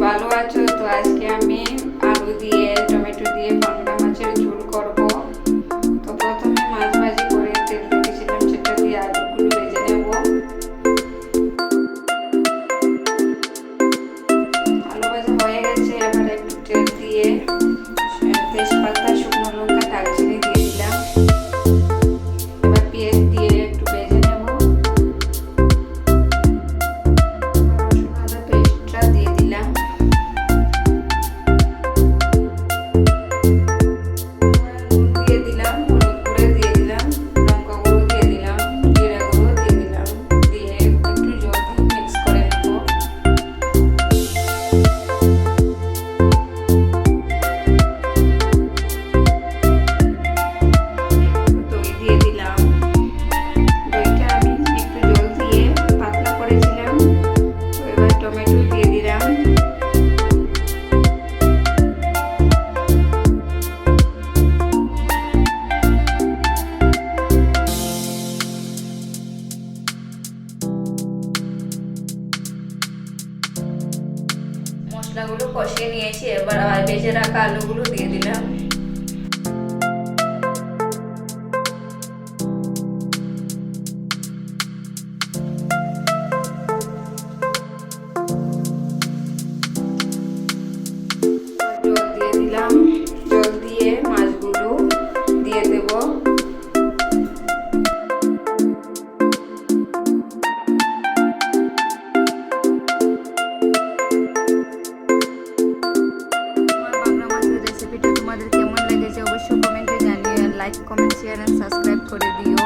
ভালো আছো? তো আজকে আমি আলু দিয়ে টমেটো দিয়ে পাঙ্গা মাছের ঝোল করব। তো প্রথমে মাছ ভাজি করে তেল রেখেছিলাম, সেটা দিয়ে আলুগুলো ভেজে নেব। আলু ভাজা হয়ে গেছে, এবার একটু তেল দিয়ে তেজপাতা, শুকনো লঙ্কা, দারচিনি দিয়ে দিলাম। এবার পেঁয়াজ দিয়ে একটু ভেজে নেব। রসুন আদা পেস্টটা দিয়ে দিলাম। দিয়ে দিলাম হলুদ গুঁড়ো, দিয়ে দিলাম লঙ্কা গুঁড়ো, দিয়ে দিলাম জিরা গুঁড়ো, দিয়ে দিলাম। দিয়ে একটু জল দিয়ে মিক্স করে নেব। দই দিয়ে দিলাম। দইটা আমি একটু জল দিয়ে পাতলা করেছিলাম। তো এবার টমেটো দিয়ে দিলাম। মশলাগুলো কষিয়ে নিয়েছি, এবার ভেজে রাখা আলুগুলো দিয়ে দিলাম। জল দিয়ে দিলাম। জল দিয়ে মাছগুলো দিয়ে দেব। রেসিপিটা তোমাদের কেমন লেগেছে অবশ্যই কমেন্টে জানিও। Like, comment, share and subscribe করে দিও।